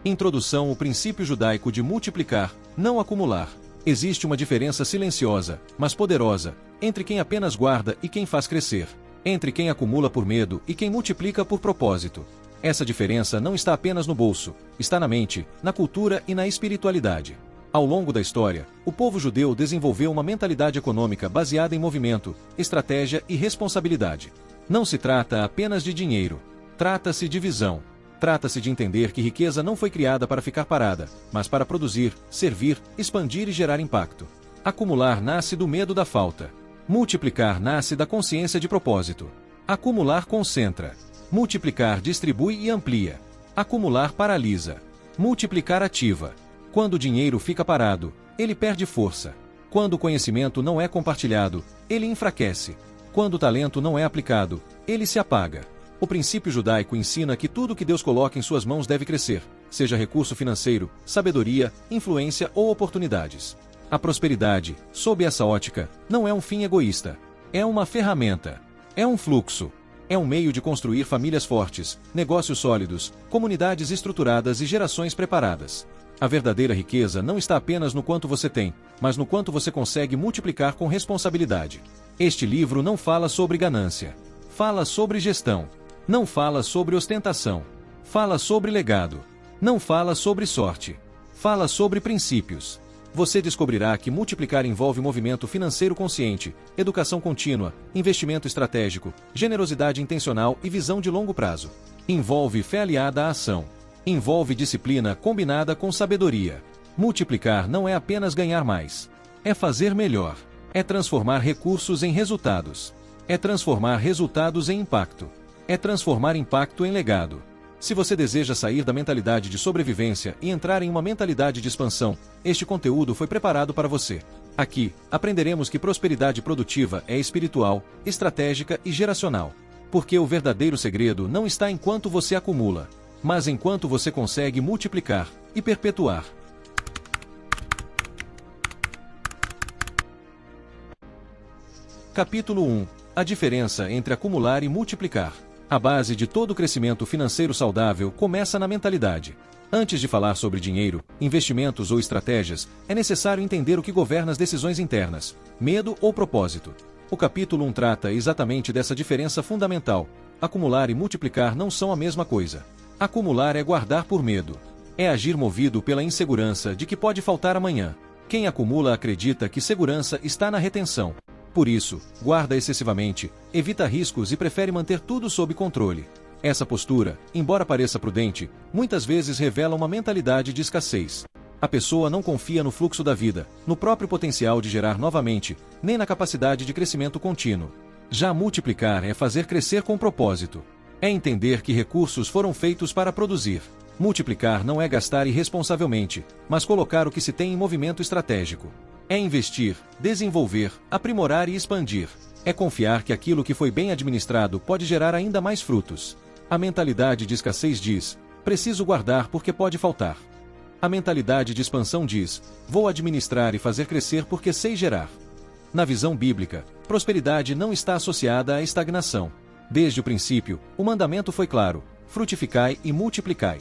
Introdução: o princípio judaico de multiplicar, não acumular. Existe uma diferença silenciosa, mas poderosa, entre quem apenas guarda e quem faz crescer. Entre quem acumula por medo e quem multiplica por propósito. Essa diferença não está apenas no bolso, está na mente, na cultura e na espiritualidade. Ao longo da história, o povo judeu desenvolveu uma mentalidade econômica baseada em movimento, estratégia e responsabilidade. Não se trata apenas de dinheiro. Trata-se de visão. Trata-se de entender que riqueza não foi criada para ficar parada, mas para produzir, servir, expandir e gerar impacto. Acumular nasce do medo da falta. Multiplicar nasce da consciência de propósito. Acumular concentra. Multiplicar distribui e amplia. Acumular paralisa. Multiplicar ativa. Quando o dinheiro fica parado, ele perde força. Quando o conhecimento não é compartilhado, ele enfraquece. Quando o talento não é aplicado, ele se apaga. O princípio judaico ensina que tudo que Deus coloca em suas mãos deve crescer, seja recurso financeiro, sabedoria, influência ou oportunidades. A prosperidade, sob essa ótica, não é um fim egoísta. É uma ferramenta. É um fluxo. É um meio de construir famílias fortes, negócios sólidos, comunidades estruturadas e gerações preparadas. A verdadeira riqueza não está apenas no quanto você tem, mas no quanto você consegue multiplicar com responsabilidade. Este livro não fala sobre ganância. Fala sobre gestão. Não fala sobre ostentação. Fala sobre legado. Não fala sobre sorte. Fala sobre princípios. Você descobrirá que multiplicar envolve movimento financeiro consciente, educação contínua, investimento estratégico, generosidade intencional e visão de longo prazo. Envolve fé aliada à ação. Envolve disciplina combinada com sabedoria. Multiplicar não é apenas ganhar mais. É fazer melhor. É transformar recursos em resultados. É transformar resultados em impacto. É transformar impacto em legado. Se você deseja sair da mentalidade de sobrevivência e entrar em uma mentalidade de expansão, este conteúdo foi preparado para você. Aqui, aprenderemos que prosperidade produtiva é espiritual, estratégica e geracional. Porque o verdadeiro segredo não está em quanto você acumula, mas em quanto você consegue multiplicar e perpetuar. Capítulo 1. A diferença entre acumular e multiplicar. A base de todo crescimento financeiro saudável começa na mentalidade. Antes de falar sobre dinheiro, investimentos ou estratégias, é necessário entender o que governa as decisões internas, medo ou propósito. O capítulo 1 trata exatamente dessa diferença fundamental. Acumular e multiplicar não são a mesma coisa. Acumular é guardar por medo. É agir movido pela insegurança de que pode faltar amanhã. Quem acumula acredita que segurança está na retenção. Por isso, guarda excessivamente, evita riscos e prefere manter tudo sob controle. Essa postura, embora pareça prudente, muitas vezes revela uma mentalidade de escassez. A pessoa não confia no fluxo da vida, no próprio potencial de gerar novamente, nem na capacidade de crescimento contínuo. Já multiplicar é fazer crescer com propósito. É entender que recursos foram feitos para produzir. Multiplicar não é gastar irresponsavelmente, mas colocar o que se tem em movimento estratégico. É investir, desenvolver, aprimorar e expandir. É confiar que aquilo que foi bem administrado pode gerar ainda mais frutos. A mentalidade de escassez diz: preciso guardar porque pode faltar. A mentalidade de expansão diz: vou administrar e fazer crescer porque sei gerar. Na visão bíblica, prosperidade não está associada à estagnação. Desde o princípio, o mandamento foi claro: frutificai e multiplicai.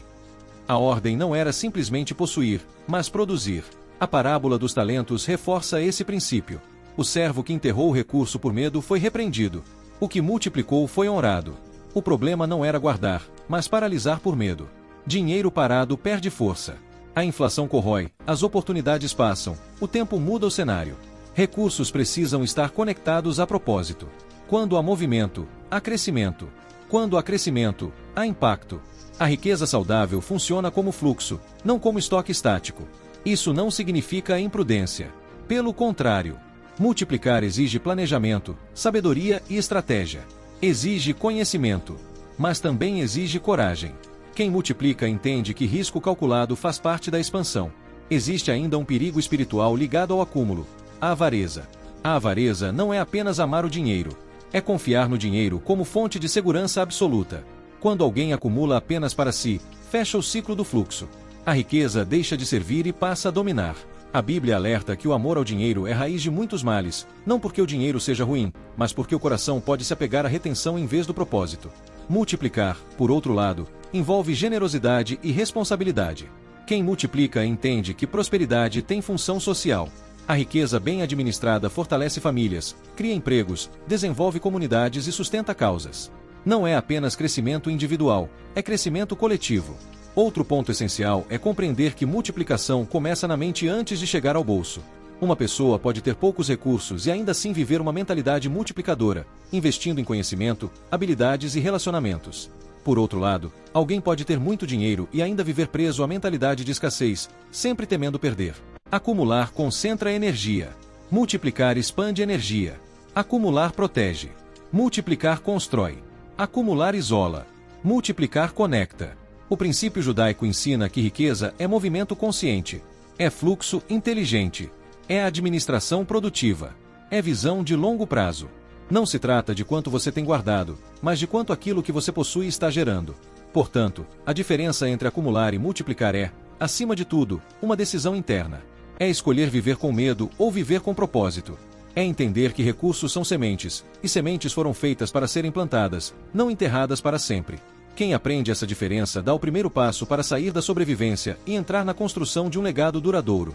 A ordem não era simplesmente possuir, mas produzir. A parábola dos talentos reforça esse princípio. O servo que enterrou o recurso por medo foi repreendido. O que multiplicou foi honrado. O problema não era guardar, mas paralisar por medo. Dinheiro parado perde força. A inflação corrói, as oportunidades passam, o tempo muda o cenário. Recursos precisam estar conectados a propósito. Quando há movimento, há crescimento. Quando há crescimento, há impacto. A riqueza saudável funciona como fluxo, não como estoque estático. Isso não significa imprudência. Pelo contrário, multiplicar exige planejamento, sabedoria e estratégia. Exige conhecimento, mas também exige coragem. Quem multiplica entende que risco calculado faz parte da expansão. Existe ainda um perigo espiritual ligado ao acúmulo: a avareza. A avareza não é apenas amar o dinheiro. É confiar no dinheiro como fonte de segurança absoluta. Quando alguém acumula apenas para si, fecha o ciclo do fluxo. A riqueza deixa de servir e passa a dominar. A Bíblia alerta que o amor ao dinheiro é raiz de muitos males, não porque o dinheiro seja ruim, mas porque o coração pode se apegar à retenção em vez do propósito. Multiplicar, por outro lado, envolve generosidade e responsabilidade. Quem multiplica entende que prosperidade tem função social. A riqueza bem administrada fortalece famílias, cria empregos, desenvolve comunidades e sustenta causas. Não é apenas crescimento individual, é crescimento coletivo. Outro ponto essencial é compreender que multiplicação começa na mente antes de chegar ao bolso. Uma pessoa pode ter poucos recursos e ainda assim viver uma mentalidade multiplicadora, investindo em conhecimento, habilidades e relacionamentos. Por outro lado, alguém pode ter muito dinheiro e ainda viver preso à mentalidade de escassez, sempre temendo perder. Acumular concentra energia. Multiplicar expande energia. Acumular protege. Multiplicar constrói. Acumular isola. Multiplicar conecta. O princípio judaico ensina que riqueza é movimento consciente, é fluxo inteligente, é administração produtiva, é visão de longo prazo. Não se trata de quanto você tem guardado, mas de quanto aquilo que você possui está gerando. Portanto, a diferença entre acumular e multiplicar é, acima de tudo, uma decisão interna. É escolher viver com medo ou viver com propósito. É entender que recursos são sementes, e sementes foram feitas para serem plantadas, não enterradas para sempre. Quem aprende essa diferença dá o primeiro passo para sair da sobrevivência e entrar na construção de um legado duradouro.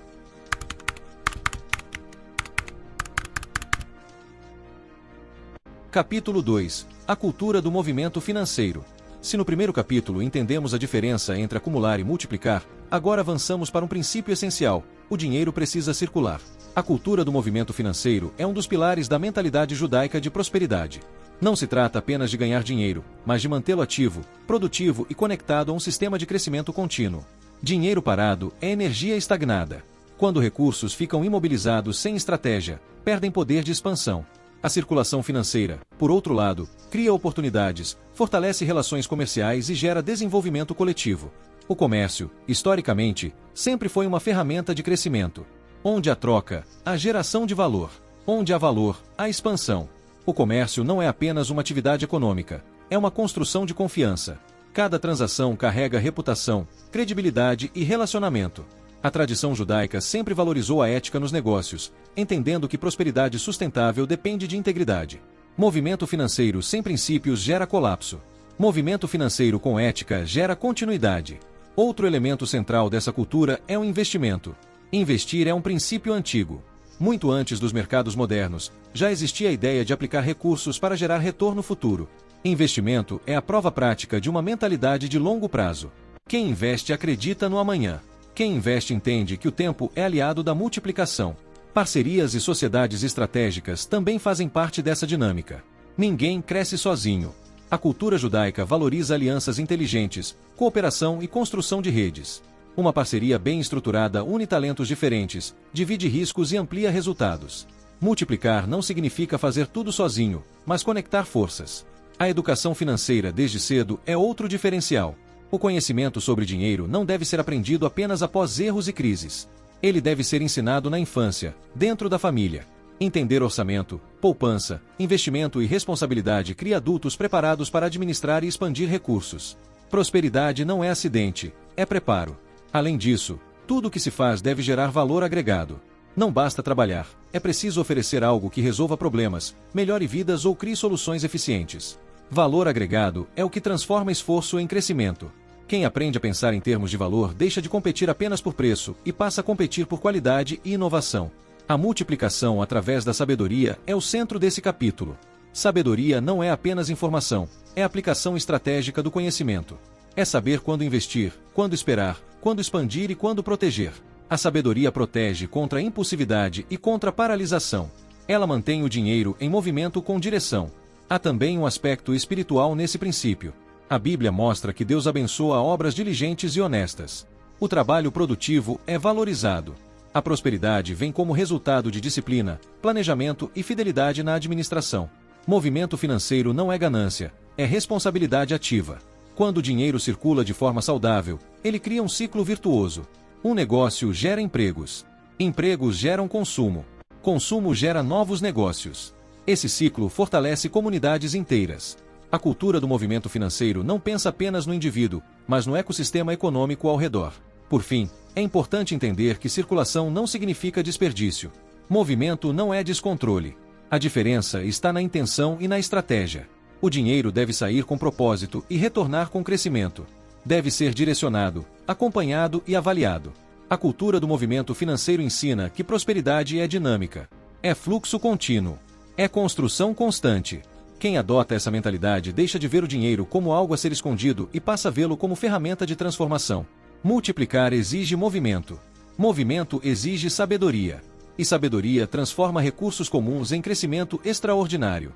Capítulo 2. A cultura do movimento financeiro. Se no primeiro capítulo entendemos a diferença entre acumular e multiplicar, agora avançamos para um princípio essencial: o dinheiro precisa circular. A cultura do movimento financeiro é um dos pilares da mentalidade judaica de prosperidade. Não se trata apenas de ganhar dinheiro, mas de mantê-lo ativo, produtivo e conectado a um sistema de crescimento contínuo. Dinheiro parado é energia estagnada. Quando recursos ficam imobilizados sem estratégia, perdem poder de expansão. A circulação financeira, por outro lado, cria oportunidades, fortalece relações comerciais e gera desenvolvimento coletivo. O comércio, historicamente, sempre foi uma ferramenta de crescimento. Onde há troca, há geração de valor. Onde há valor, há expansão. O comércio não é apenas uma atividade econômica, é uma construção de confiança. Cada transação carrega reputação, credibilidade e relacionamento. A tradição judaica sempre valorizou a ética nos negócios, entendendo que prosperidade sustentável depende de integridade. Movimento financeiro sem princípios gera colapso. Movimento financeiro com ética gera continuidade. Outro elemento central dessa cultura é o investimento. Investir é um princípio antigo. Muito antes dos mercados modernos, já existia a ideia de aplicar recursos para gerar retorno futuro. Investimento é a prova prática de uma mentalidade de longo prazo. Quem investe acredita no amanhã. Quem investe entende que o tempo é aliado da multiplicação. Parcerias e sociedades estratégicas também fazem parte dessa dinâmica. Ninguém cresce sozinho. A cultura judaica valoriza alianças inteligentes, cooperação e construção de redes. Uma parceria bem estruturada une talentos diferentes, divide riscos e amplia resultados. Multiplicar não significa fazer tudo sozinho, mas conectar forças. A educação financeira desde cedo é outro diferencial. O conhecimento sobre dinheiro não deve ser aprendido apenas após erros e crises. Ele deve ser ensinado na infância, dentro da família. Entender orçamento, poupança, investimento e responsabilidade cria adultos preparados para administrar e expandir recursos. Prosperidade não é acidente, é preparo. Além disso, tudo o que se faz deve gerar valor agregado. Não basta trabalhar, é preciso oferecer algo que resolva problemas, melhore vidas ou crie soluções eficientes. Valor agregado é o que transforma esforço em crescimento. Quem aprende a pensar em termos de valor deixa de competir apenas por preço e passa a competir por qualidade e inovação. A multiplicação através da sabedoria é o centro desse capítulo. Sabedoria não é apenas informação, é aplicação estratégica do conhecimento. É saber quando investir, quando esperar, quando expandir e quando proteger. A sabedoria protege contra a impulsividade e contra a paralisação. Ela mantém o dinheiro em movimento com direção. Há também um aspecto espiritual nesse princípio. A Bíblia mostra que Deus abençoa obras diligentes e honestas. O trabalho produtivo é valorizado. A prosperidade vem como resultado de disciplina, planejamento e fidelidade na administração. Movimento financeiro não é ganância, é responsabilidade ativa. Quando o dinheiro circula de forma saudável, ele cria um ciclo virtuoso. Um negócio gera empregos. Empregos geram consumo. Consumo gera novos negócios. Esse ciclo fortalece comunidades inteiras. A cultura do movimento financeiro não pensa apenas no indivíduo, mas no ecossistema econômico ao redor. Por fim, é importante entender que circulação não significa desperdício. Movimento não é descontrole. A diferença está na intenção e na estratégia. O dinheiro deve sair com propósito e retornar com crescimento. Deve ser direcionado, acompanhado e avaliado. A cultura do movimento financeiro ensina que prosperidade é dinâmica. É fluxo contínuo. É construção constante. Quem adota essa mentalidade deixa de ver o dinheiro como algo a ser escondido e passa a vê-lo como ferramenta de transformação. Multiplicar exige movimento. Movimento exige sabedoria. E sabedoria transforma recursos comuns em crescimento extraordinário.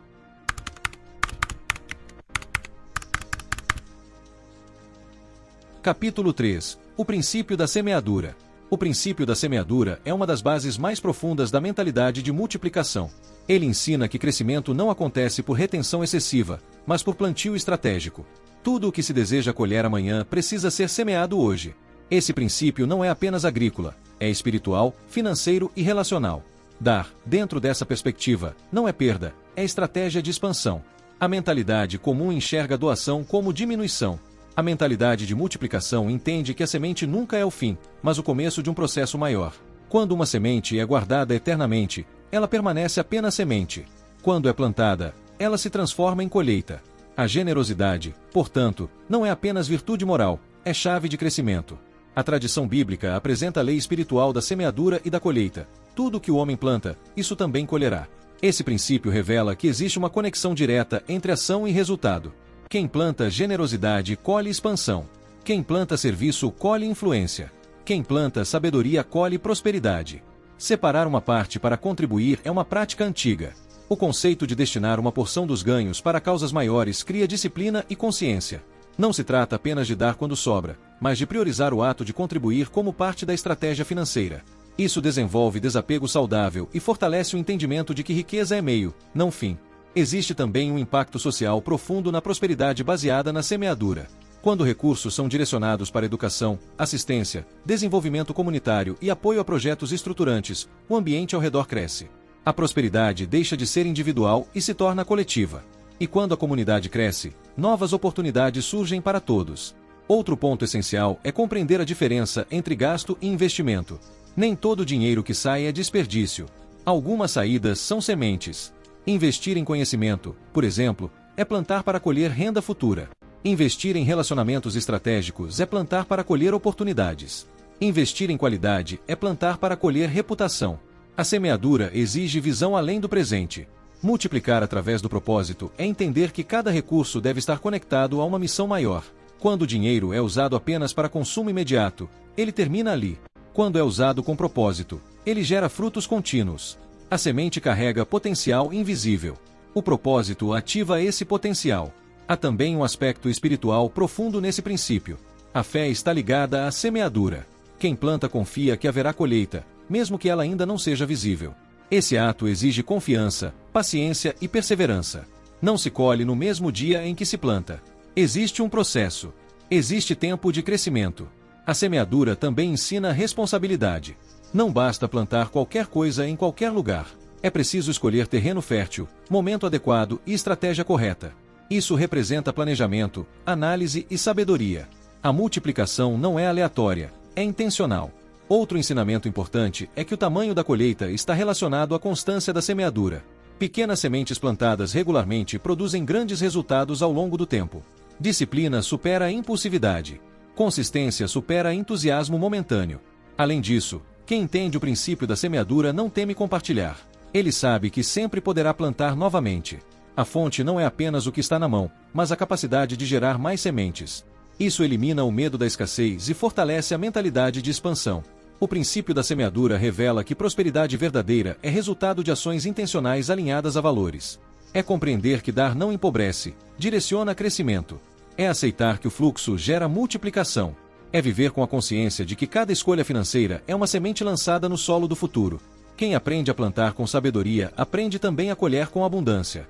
Capítulo 3. O princípio da semeadura. O princípio da semeadura é uma das bases mais profundas da mentalidade de multiplicação. Ele ensina que crescimento não acontece por retenção excessiva, mas por plantio estratégico. Tudo o que se deseja colher amanhã precisa ser semeado hoje. Esse princípio não é apenas agrícola, é espiritual, financeiro e relacional. Dar, dentro dessa perspectiva, não é perda, é estratégia de expansão. A mentalidade comum enxerga a doação como diminuição. A mentalidade de multiplicação entende que a semente nunca é o fim, mas o começo de um processo maior. Quando uma semente é guardada eternamente, ela permanece apenas semente. Quando é plantada, ela se transforma em colheita. A generosidade, portanto, não é apenas virtude moral, é chave de crescimento. A tradição bíblica apresenta a lei espiritual da semeadura e da colheita. Tudo o que o homem planta, isso também colherá. Esse princípio revela que existe uma conexão direta entre ação e resultado. Quem planta generosidade colhe expansão. Quem planta serviço colhe influência. Quem planta sabedoria colhe prosperidade. Separar uma parte para contribuir é uma prática antiga. O conceito de destinar uma porção dos ganhos para causas maiores cria disciplina e consciência. Não se trata apenas de dar quando sobra, mas de priorizar o ato de contribuir como parte da estratégia financeira. Isso desenvolve desapego saudável e fortalece o entendimento de que riqueza é meio, não fim. Existe também um impacto social profundo na prosperidade baseada na semeadura. Quando recursos são direcionados para educação, assistência, desenvolvimento comunitário e apoio a projetos estruturantes, o ambiente ao redor cresce. A prosperidade deixa de ser individual e se torna coletiva. E quando a comunidade cresce, novas oportunidades surgem para todos. Outro ponto essencial é compreender a diferença entre gasto e investimento. Nem todo dinheiro que sai é desperdício. Algumas saídas são sementes. Investir em conhecimento, por exemplo, é plantar para colher renda futura. Investir em relacionamentos estratégicos é plantar para colher oportunidades. Investir em qualidade é plantar para colher reputação. A semeadura exige visão além do presente. Multiplicar através do propósito é entender que cada recurso deve estar conectado a uma missão maior. Quando o dinheiro é usado apenas para consumo imediato, ele termina ali. Quando é usado com propósito, ele gera frutos contínuos. A semente carrega potencial invisível. O propósito ativa esse potencial. Há também um aspecto espiritual profundo nesse princípio. A fé está ligada à semeadura. Quem planta confia que haverá colheita, mesmo que ela ainda não seja visível. Esse ato exige confiança, paciência e perseverança. Não se colhe no mesmo dia em que se planta. Existe um processo. Existe tempo de crescimento. A semeadura também ensina responsabilidade. Não basta plantar qualquer coisa em qualquer lugar. É preciso escolher terreno fértil, momento adequado e estratégia correta. Isso representa planejamento, análise e sabedoria. A multiplicação não é aleatória, é intencional. Outro ensinamento importante é que o tamanho da colheita está relacionado à constância da semeadura. Pequenas sementes plantadas regularmente produzem grandes resultados ao longo do tempo. Disciplina supera a impulsividade. Consistência supera entusiasmo momentâneo. Além disso, quem entende o princípio da semeadura não teme compartilhar. Ele sabe que sempre poderá plantar novamente. A fonte não é apenas o que está na mão, mas a capacidade de gerar mais sementes. Isso elimina o medo da escassez e fortalece a mentalidade de expansão. O princípio da semeadura revela que prosperidade verdadeira é resultado de ações intencionais alinhadas a valores. É compreender que dar não empobrece, direciona crescimento. É aceitar que o fluxo gera multiplicação. É viver com a consciência de que cada escolha financeira é uma semente lançada no solo do futuro. Quem aprende a plantar com sabedoria, aprende também a colher com abundância.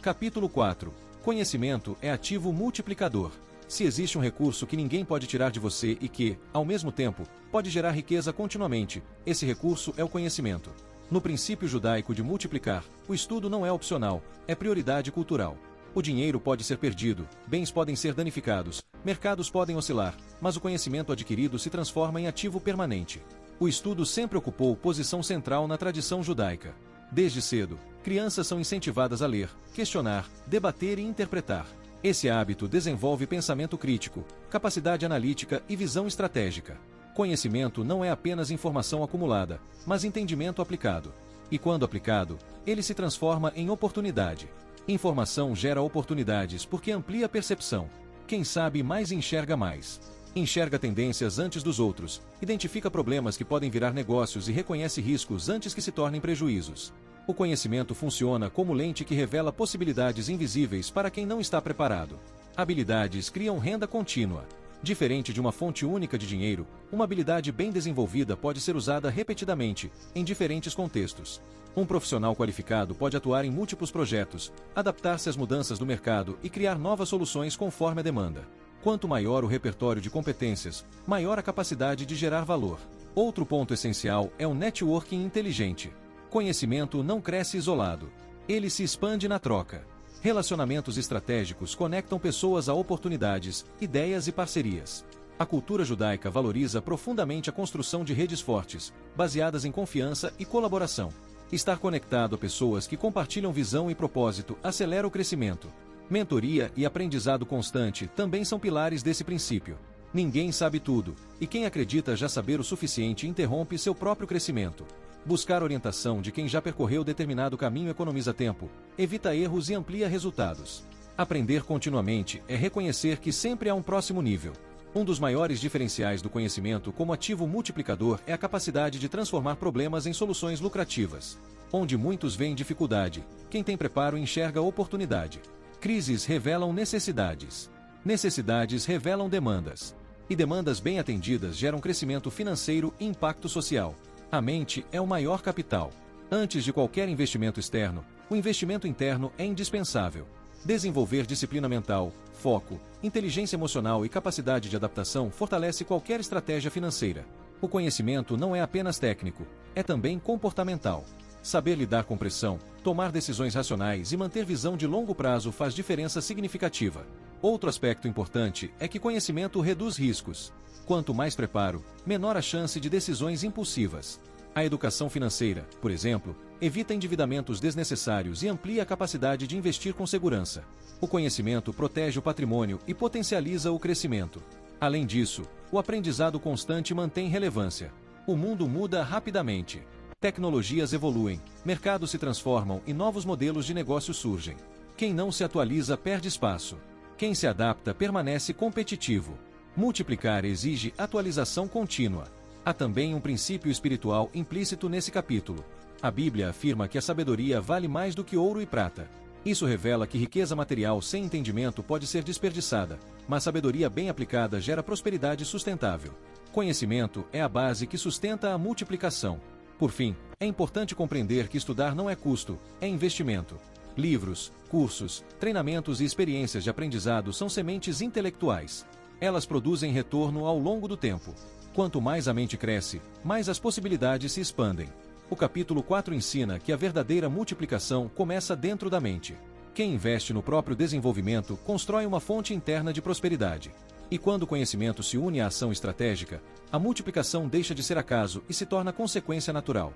Capítulo 4. Conhecimento é ativo multiplicador. Se existe um recurso que ninguém pode tirar de você e que, ao mesmo tempo, pode gerar riqueza continuamente, esse recurso é o conhecimento. No princípio judaico de multiplicar, o estudo não é opcional, é prioridade cultural. O dinheiro pode ser perdido, bens podem ser danificados, mercados podem oscilar, mas o conhecimento adquirido se transforma em ativo permanente. O estudo sempre ocupou posição central na tradição judaica. Desde cedo, crianças são incentivadas a ler, questionar, debater e interpretar. Esse hábito desenvolve pensamento crítico, capacidade analítica e visão estratégica. Conhecimento não é apenas informação acumulada, mas entendimento aplicado. E quando aplicado, ele se transforma em oportunidade. Informação gera oportunidades porque amplia a percepção. Quem sabe mais enxerga mais. Enxerga tendências antes dos outros, identifica problemas que podem virar negócios e reconhece riscos antes que se tornem prejuízos. O conhecimento funciona como lente que revela possibilidades invisíveis para quem não está preparado. Habilidades criam renda contínua. Diferente de uma fonte única de dinheiro, uma habilidade bem desenvolvida pode ser usada repetidamente, em diferentes contextos. Um profissional qualificado pode atuar em múltiplos projetos, adaptar-se às mudanças do mercado e criar novas soluções conforme a demanda. Quanto maior o repertório de competências, maior a capacidade de gerar valor. Outro ponto essencial é o networking inteligente. Conhecimento não cresce isolado. Ele se expande na troca. Relacionamentos estratégicos conectam pessoas a oportunidades, ideias e parcerias. A cultura judaica valoriza profundamente a construção de redes fortes, baseadas em confiança e colaboração. Estar conectado a pessoas que compartilham visão e propósito acelera o crescimento. Mentoria e aprendizado constante também são pilares desse princípio. Ninguém sabe tudo, e quem acredita já saber o suficiente interrompe seu próprio crescimento. Buscar orientação de quem já percorreu determinado caminho economiza tempo, evita erros e amplia resultados. Aprender continuamente é reconhecer que sempre há um próximo nível. Um dos maiores diferenciais do conhecimento como ativo multiplicador é a capacidade de transformar problemas em soluções lucrativas. Onde muitos veem dificuldade, quem tem preparo enxerga oportunidade. Crises revelam necessidades. Necessidades revelam demandas. E demandas bem atendidas geram crescimento financeiro e impacto social. A mente é o maior capital. Antes de qualquer investimento externo, o investimento interno é indispensável. Desenvolver disciplina mental, foco, inteligência emocional e capacidade de adaptação fortalece qualquer estratégia financeira. O conhecimento não é apenas técnico, é também comportamental. Saber lidar com pressão, tomar decisões racionais e manter visão de longo prazo faz diferença significativa. Outro aspecto importante é que conhecimento reduz riscos. Quanto mais preparo, menor a chance de decisões impulsivas. A educação financeira, por exemplo, evita endividamentos desnecessários e amplia a capacidade de investir com segurança. O conhecimento protege o patrimônio e potencializa o crescimento. Além disso, o aprendizado constante mantém relevância. O mundo muda rapidamente. Tecnologias evoluem, mercados se transformam e novos modelos de negócio surgem. Quem não se atualiza perde espaço. Quem se adapta permanece competitivo. Multiplicar exige atualização contínua. Há também um princípio espiritual implícito nesse capítulo. A Bíblia afirma que a sabedoria vale mais do que ouro e prata. Isso revela que riqueza material sem entendimento pode ser desperdiçada, mas sabedoria bem aplicada gera prosperidade sustentável. Conhecimento é a base que sustenta a multiplicação. Por fim, é importante compreender que estudar não é custo, é investimento. Livros, cursos, treinamentos e experiências de aprendizado são sementes intelectuais. Elas produzem retorno ao longo do tempo. Quanto mais a mente cresce, mais as possibilidades se expandem. O capítulo 4 ensina que a verdadeira multiplicação começa dentro da mente. Quem investe no próprio desenvolvimento constrói uma fonte interna de prosperidade. E quando o conhecimento se une à ação estratégica, a multiplicação deixa de ser acaso e se torna consequência natural.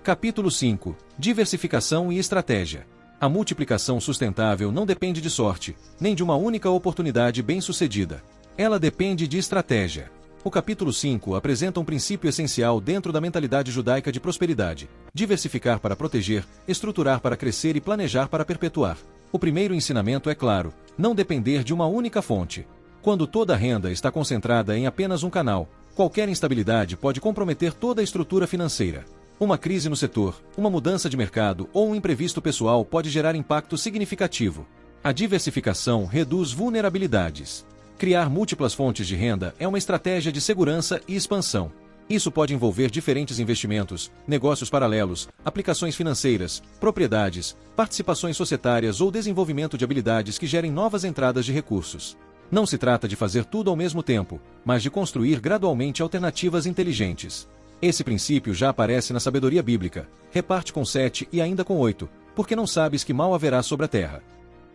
Capítulo 5. Diversificação e estratégia. A multiplicação sustentável não depende de sorte, nem de uma única oportunidade bem-sucedida. Ela depende de estratégia. O capítulo 5 apresenta um princípio essencial dentro da mentalidade judaica de prosperidade: diversificar para proteger, estruturar para crescer e planejar para perpetuar. O primeiro ensinamento é claro: não depender de uma única fonte. Quando toda a renda está concentrada em apenas um canal, qualquer instabilidade pode comprometer toda a estrutura financeira. Uma crise no setor, uma mudança de mercado ou um imprevisto pessoal pode gerar impacto significativo. A diversificação reduz vulnerabilidades. Criar múltiplas fontes de renda é uma estratégia de segurança e expansão. Isso pode envolver diferentes investimentos, negócios paralelos, aplicações financeiras, propriedades, participações societárias ou desenvolvimento de habilidades que gerem novas entradas de recursos. Não se trata de fazer tudo ao mesmo tempo, mas de construir gradualmente alternativas inteligentes. Esse princípio já aparece na sabedoria bíblica: reparte com 7 e ainda com 8, porque não sabes que mal haverá sobre a terra.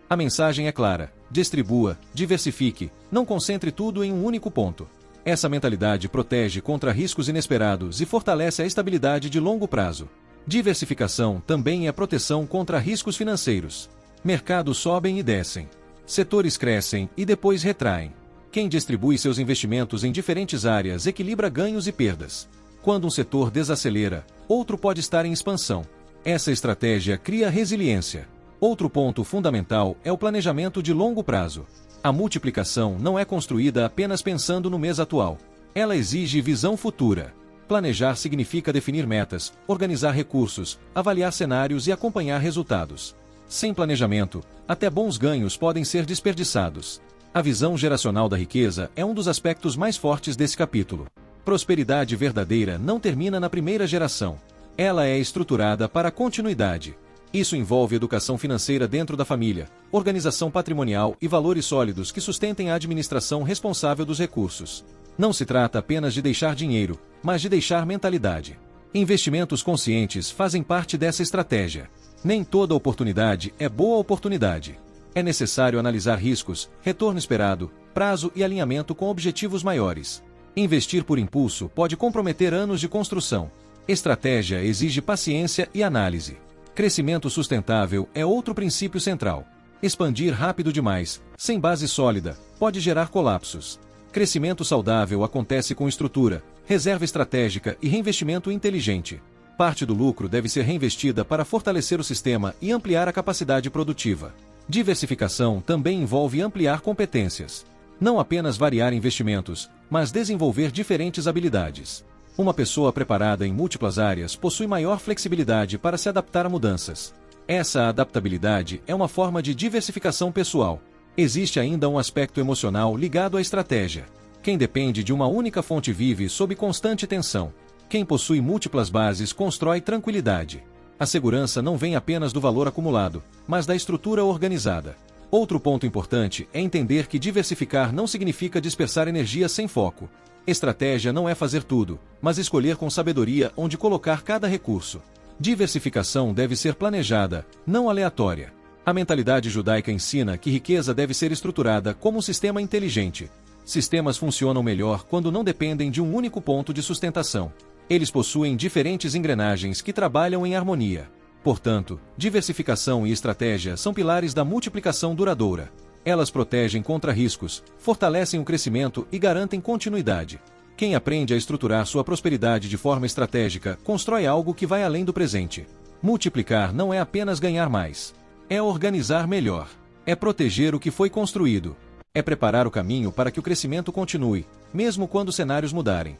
A mensagem é clara: Distribua, diversifique, não concentre tudo em um único ponto. Essa mentalidade protege contra riscos inesperados e fortalece a estabilidade de longo prazo. Diversificação também é proteção contra riscos financeiros. Mercados sobem e descem. Setores crescem e depois retraem. Quem distribui seus investimentos em diferentes áreas equilibra ganhos e perdas. Quando um setor desacelera, outro pode estar em expansão. Essa estratégia cria resiliência. Outro ponto fundamental é o planejamento de longo prazo. A multiplicação não é construída apenas pensando no mês atual. Ela exige visão futura. Planejar significa definir metas, organizar recursos, avaliar cenários e acompanhar resultados. Sem planejamento, até bons ganhos podem ser desperdiçados. A visão geracional da riqueza é um dos aspectos mais fortes desse capítulo. Prosperidade verdadeira não termina na primeira geração. Ela é estruturada para a continuidade. Isso envolve educação financeira dentro da família, organização patrimonial e valores sólidos que sustentem a administração responsável dos recursos. Não se trata apenas de deixar dinheiro, mas de deixar mentalidade. Investimentos conscientes fazem parte dessa estratégia. Nem toda oportunidade é boa oportunidade. É necessário analisar riscos, retorno esperado, prazo e alinhamento com objetivos maiores. Investir por impulso pode comprometer anos de construção. Estratégia exige paciência e análise. Crescimento sustentável é outro princípio central. Expandir rápido demais, sem base sólida, pode gerar colapsos. Crescimento saudável acontece com estrutura, reserva estratégica e reinvestimento inteligente. Parte do lucro deve ser reinvestida para fortalecer o sistema e ampliar a capacidade produtiva. Diversificação também envolve ampliar competências. Não apenas variar investimentos, mas desenvolver diferentes habilidades. Uma pessoa preparada em múltiplas áreas possui maior flexibilidade para se adaptar a mudanças. Essa adaptabilidade é uma forma de diversificação pessoal. Existe ainda um aspecto emocional ligado à estratégia. Quem depende de uma única fonte vive sob constante tensão. Quem possui múltiplas bases constrói tranquilidade. A segurança não vem apenas do valor acumulado, mas da estrutura organizada. Outro ponto importante é entender que diversificar não significa dispersar energia sem foco. Estratégia não é fazer tudo, mas escolher com sabedoria onde colocar cada recurso. Diversificação deve ser planejada, não aleatória. A mentalidade judaica ensina que riqueza deve ser estruturada como um sistema inteligente. Sistemas funcionam melhor quando não dependem de um único ponto de sustentação. Eles possuem diferentes engrenagens que trabalham em harmonia. Portanto, diversificação e estratégia são pilares da multiplicação duradoura. Elas protegem contra riscos, fortalecem o crescimento e garantem continuidade. Quem aprende a estruturar sua prosperidade de forma estratégica constrói algo que vai além do presente. Multiplicar não é apenas ganhar mais. É organizar melhor. É proteger o que foi construído. É preparar o caminho para que o crescimento continue, mesmo quando cenários mudarem.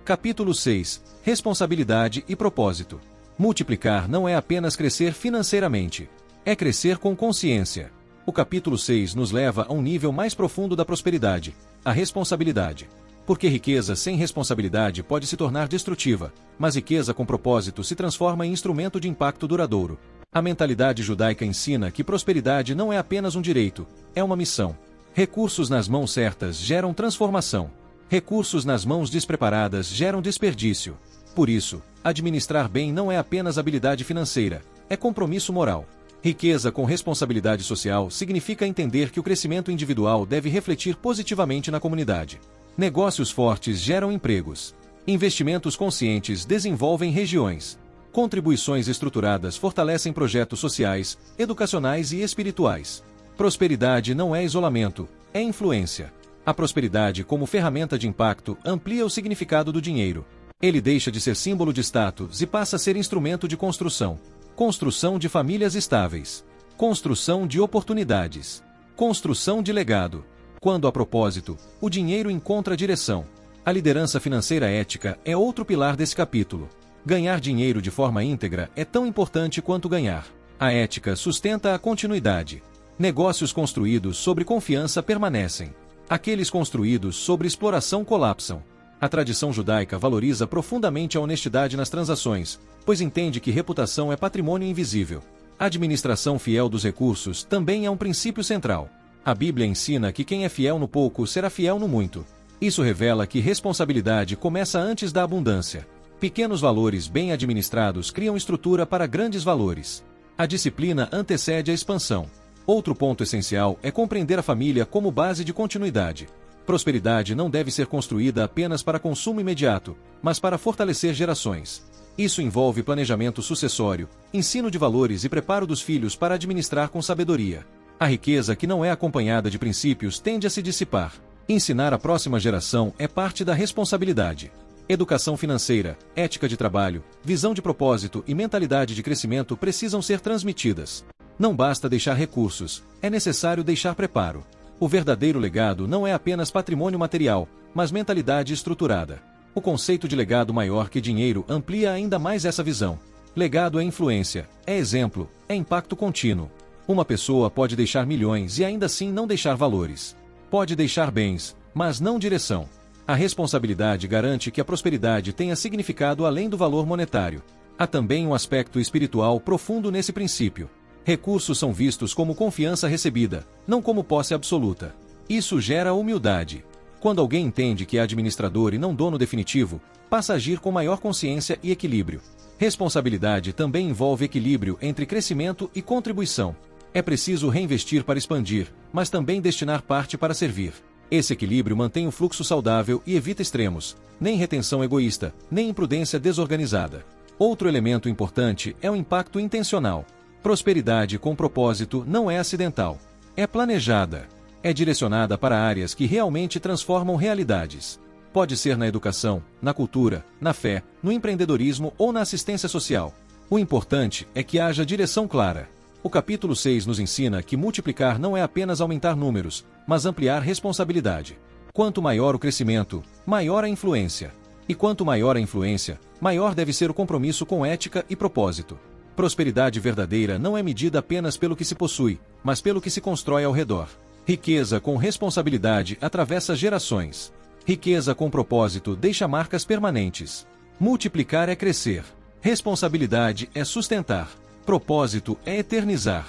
Capítulo 6. Responsabilidade e propósito. Multiplicar não é apenas crescer financeiramente. É crescer com consciência. O capítulo 6 nos leva a um nível mais profundo da prosperidade, a responsabilidade. Porque riqueza sem responsabilidade pode se tornar destrutiva, mas riqueza com propósito se transforma em instrumento de impacto duradouro. A mentalidade judaica ensina que prosperidade não é apenas um direito, é uma missão. Recursos nas mãos certas geram transformação. Recursos nas mãos despreparadas geram desperdício. Por isso, administrar bem não é apenas habilidade financeira, é compromisso moral. Riqueza com responsabilidade social significa entender que o crescimento individual deve refletir positivamente na comunidade. Negócios fortes geram empregos. Investimentos conscientes desenvolvem regiões. Contribuições estruturadas fortalecem projetos sociais, educacionais e espirituais. Prosperidade não é isolamento, é influência. A prosperidade como ferramenta de impacto amplia o significado do dinheiro. Ele deixa de ser símbolo de status e passa a ser instrumento de construção. Construção de famílias estáveis. Construção de oportunidades. Construção de legado. Quando há propósito, o dinheiro encontra direção. A liderança financeira ética é outro pilar desse capítulo. Ganhar dinheiro de forma íntegra é tão importante quanto ganhar. A ética sustenta a continuidade. Negócios construídos sobre confiança permanecem. Aqueles construídos sobre exploração colapsam. A tradição judaica valoriza profundamente a honestidade nas transações, pois entende que reputação é patrimônio invisível. A administração fiel dos recursos também é um princípio central. A Bíblia ensina que quem é fiel no pouco será fiel no muito. Isso revela que responsabilidade começa antes da abundância. Pequenos valores bem administrados criam estrutura para grandes valores. A disciplina antecede a expansão. Outro ponto essencial é compreender a família como base de continuidade. Prosperidade não deve ser construída apenas para consumo imediato, mas para fortalecer gerações. Isso envolve planejamento sucessório, ensino de valores e preparo dos filhos para administrar com sabedoria. A riqueza que não é acompanhada de princípios tende a se dissipar. Ensinar a próxima geração é parte da responsabilidade. Educação financeira, ética de trabalho, visão de propósito e mentalidade de crescimento precisam ser transmitidas. Não basta deixar recursos, é necessário deixar preparo. O verdadeiro legado não é apenas patrimônio material, mas mentalidade estruturada. O conceito de legado maior que dinheiro amplia ainda mais essa visão. Legado é influência, é exemplo, é impacto contínuo. Uma pessoa pode deixar milhões e ainda assim não deixar valores. Pode deixar bens, mas não direção. A responsabilidade garante que a prosperidade tenha significado além do valor monetário. Há também um aspecto espiritual profundo nesse princípio. Recursos são vistos como confiança recebida, não como posse absoluta. Isso gera humildade. Quando alguém entende que é administrador e não dono definitivo, passa a agir com maior consciência e equilíbrio. Responsabilidade também envolve equilíbrio entre crescimento e contribuição. É preciso reinvestir para expandir, mas também destinar parte para servir. Esse equilíbrio mantém o fluxo saudável e evita extremos, nem retenção egoísta, nem imprudência desorganizada. Outro elemento importante é o impacto intencional. Prosperidade com propósito não é acidental. É planejada. É direcionada para áreas que realmente transformam realidades. Pode ser na educação, na cultura, na fé, no empreendedorismo ou na assistência social. O importante é que haja direção clara. O capítulo 6 nos ensina que multiplicar não é apenas aumentar números, mas ampliar responsabilidade. Quanto maior o crescimento, maior a influência. E quanto maior a influência, maior deve ser o compromisso com ética e propósito. Prosperidade verdadeira não é medida apenas pelo que se possui, mas pelo que se constrói ao redor. Riqueza com responsabilidade atravessa gerações. Riqueza com propósito deixa marcas permanentes. Multiplicar é crescer. Responsabilidade é sustentar. Propósito é eternizar.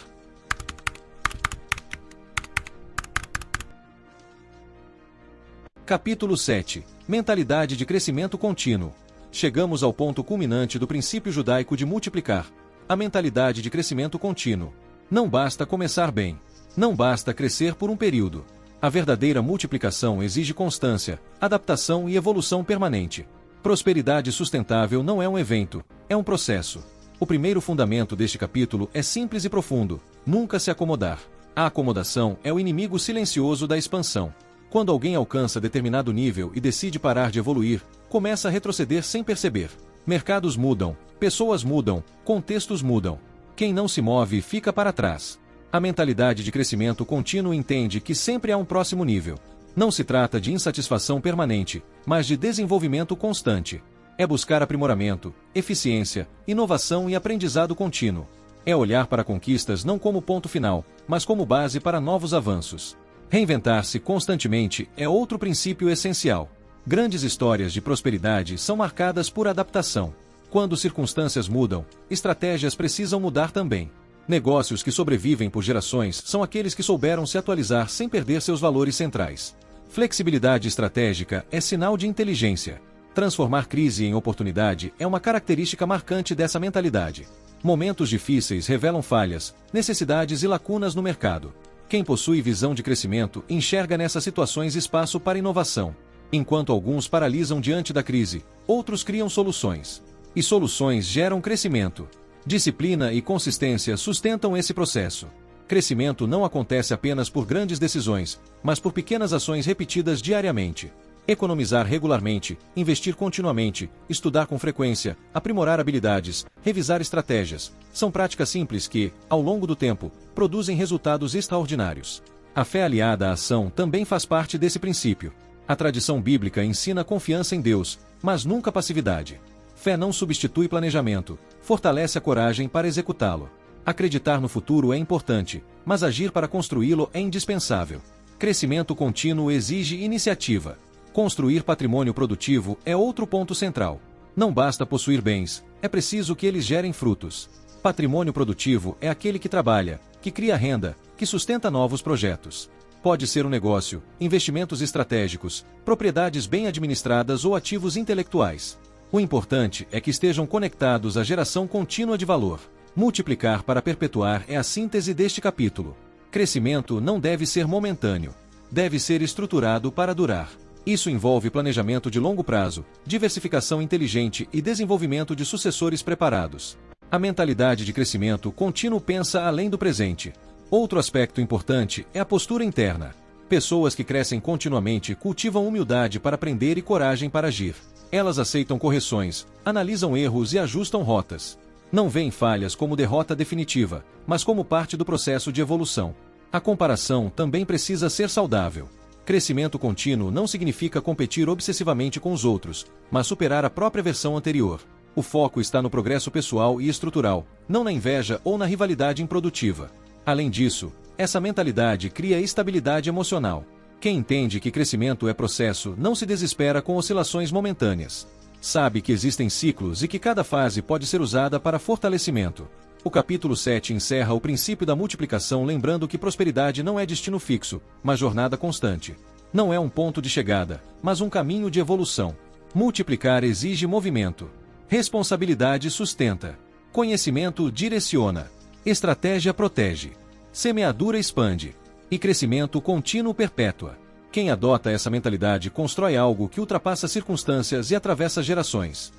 Capítulo 7. Mentalidade de crescimento contínuo. Chegamos ao ponto culminante do princípio judaico de multiplicar. A mentalidade de crescimento contínuo. Não basta começar bem. Não basta crescer por um período. A verdadeira multiplicação exige constância, adaptação e evolução permanente. Prosperidade sustentável não é um evento, é um processo. O primeiro fundamento deste capítulo é simples e profundo: nunca se acomodar. A acomodação é o inimigo silencioso da expansão. Quando alguém alcança determinado nível e decide parar de evoluir, começa a retroceder sem perceber. Mercados mudam, pessoas mudam, contextos mudam. Quem não se move fica para trás. A mentalidade de crescimento contínuo entende que sempre há um próximo nível. Não se trata de insatisfação permanente, mas de desenvolvimento constante. É buscar aprimoramento, eficiência, inovação e aprendizado contínuo. É olhar para conquistas não como ponto final, mas como base para novos avanços. Reinventar-se constantemente é outro princípio essencial. Grandes histórias de prosperidade são marcadas por adaptação. Quando circunstâncias mudam, estratégias precisam mudar também. Negócios que sobrevivem por gerações são aqueles que souberam se atualizar sem perder seus valores centrais. Flexibilidade estratégica é sinal de inteligência. Transformar crise em oportunidade é uma característica marcante dessa mentalidade. Momentos difíceis revelam falhas, necessidades e lacunas no mercado. Quem possui visão de crescimento enxerga nessas situações espaço para inovação. Enquanto alguns paralisam diante da crise, outros criam soluções. E soluções geram crescimento. Disciplina e consistência sustentam esse processo. Crescimento não acontece apenas por grandes decisões, mas por pequenas ações repetidas diariamente. Economizar regularmente, investir continuamente, estudar com frequência, aprimorar habilidades, revisar estratégias, são práticas simples que, ao longo do tempo, produzem resultados extraordinários. A fé aliada à ação também faz parte desse princípio. A tradição bíblica ensina confiança em Deus, mas nunca passividade. Fé não substitui planejamento, fortalece a coragem para executá-lo. Acreditar no futuro é importante, mas agir para construí-lo é indispensável. Crescimento contínuo exige iniciativa. Construir patrimônio produtivo é outro ponto central. Não basta possuir bens, é preciso que eles gerem frutos. Patrimônio produtivo é aquele que trabalha, que cria renda, que sustenta novos projetos. Pode ser um negócio, investimentos estratégicos, propriedades bem administradas ou ativos intelectuais. O importante é que estejam conectados à geração contínua de valor. Multiplicar para perpetuar é a síntese deste capítulo. Crescimento não deve ser momentâneo. Deve ser estruturado para durar. Isso envolve planejamento de longo prazo, diversificação inteligente e desenvolvimento de sucessores preparados. A mentalidade de crescimento contínuo pensa além do presente. Outro aspecto importante é a postura interna. Pessoas que crescem continuamente cultivam humildade para aprender e coragem para agir. Elas aceitam correções, analisam erros e ajustam rotas. Não veem falhas como derrota definitiva, mas como parte do processo de evolução. A comparação também precisa ser saudável. Crescimento contínuo não significa competir obsessivamente com os outros, mas superar a própria versão anterior. O foco está no progresso pessoal e estrutural, não na inveja ou na rivalidade improdutiva. Além disso, essa mentalidade cria estabilidade emocional. Quem entende que crescimento é processo não se desespera com oscilações momentâneas. Sabe que existem ciclos e que cada fase pode ser usada para fortalecimento. O capítulo 7 encerra o princípio da multiplicação lembrando que prosperidade não é destino fixo, mas jornada constante. Não é um ponto de chegada, mas um caminho de evolução. Multiplicar exige movimento. Responsabilidade sustenta. Conhecimento direciona. Estratégia protege. Semeadura expande. E crescimento contínuo perpétua. Quem adota essa mentalidade constrói algo que ultrapassa circunstâncias e atravessa gerações.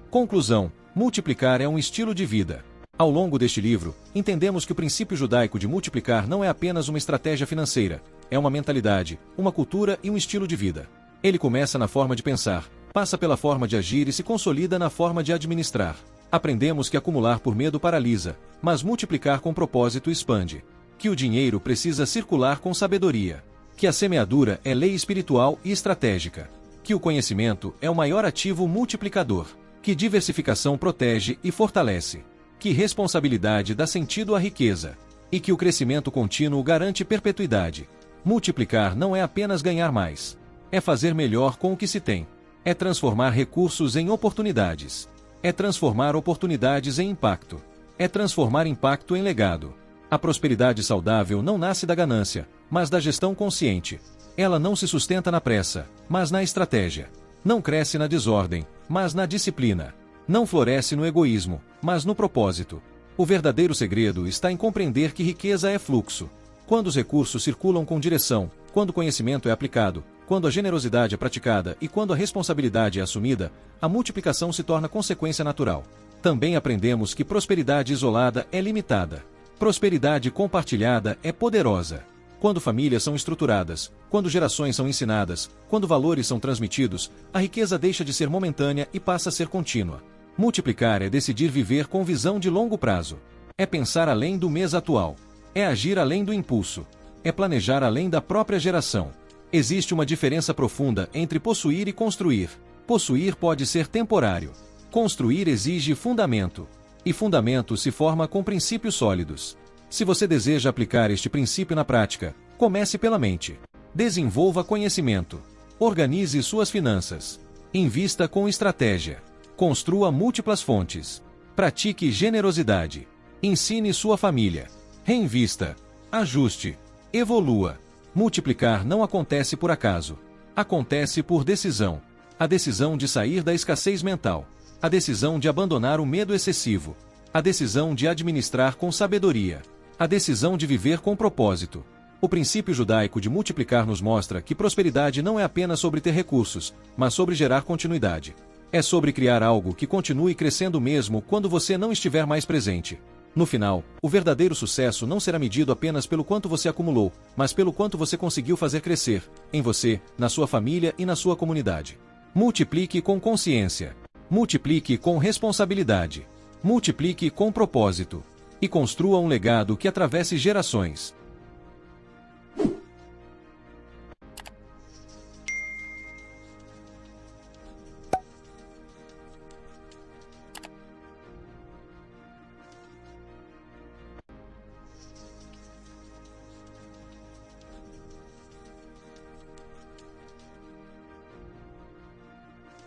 Conclusão: multiplicar é um estilo de vida. Ao longo deste livro, entendemos que o princípio judaico de multiplicar não é apenas uma estratégia financeira, é uma mentalidade, uma cultura e um estilo de vida. Ele começa na forma de pensar, passa pela forma de agir e se consolida na forma de administrar. Aprendemos que acumular por medo paralisa, mas multiplicar com propósito expande. Que o dinheiro precisa circular com sabedoria. Que a semeadura é lei espiritual e estratégica. Que o conhecimento é o maior ativo multiplicador. Que diversificação protege e fortalece. Que responsabilidade dá sentido à riqueza. E que o crescimento contínuo garante perpetuidade. Multiplicar não é apenas ganhar mais. É fazer melhor com o que se tem. É transformar recursos em oportunidades. É transformar oportunidades em impacto. É transformar impacto em legado. A prosperidade saudável não nasce da ganância, mas da gestão consciente. Ela não se sustenta na pressa, mas na estratégia. Não cresce na desordem, mas na disciplina. Não floresce no egoísmo, mas no propósito. O verdadeiro segredo está em compreender que riqueza é fluxo. Quando os recursos circulam com direção, quando o conhecimento é aplicado, quando a generosidade é praticada e quando a responsabilidade é assumida, a multiplicação se torna consequência natural. Também aprendemos que prosperidade isolada é limitada. Prosperidade compartilhada é poderosa. Quando famílias são estruturadas, quando gerações são ensinadas, quando valores são transmitidos, a riqueza deixa de ser momentânea e passa a ser contínua. Multiplicar é decidir viver com visão de longo prazo. É pensar além do mês atual. É agir além do impulso. É planejar além da própria geração. Existe uma diferença profunda entre possuir e construir. Possuir pode ser temporário. Construir exige fundamento. E fundamento se forma com princípios sólidos. Se você deseja aplicar este princípio na prática, comece pela mente. Desenvolva conhecimento. Organize suas finanças. Invista com estratégia. Construa múltiplas fontes. Pratique generosidade. Ensine sua família. Reinvista. Ajuste. Evolua. Multiplicar não acontece por acaso. Acontece por decisão. A decisão de sair da escassez mental. A decisão de abandonar o medo excessivo. A decisão de administrar com sabedoria. A decisão de viver com propósito. O princípio judaico de multiplicar nos mostra que prosperidade não é apenas sobre ter recursos, mas sobre gerar continuidade. É sobre criar algo que continue crescendo mesmo quando você não estiver mais presente. No final, o verdadeiro sucesso não será medido apenas pelo quanto você acumulou, mas pelo quanto você conseguiu fazer crescer, em você, na sua família e na sua comunidade. Multiplique com consciência. Multiplique com responsabilidade. Multiplique com propósito. E construa um legado que atravesse gerações.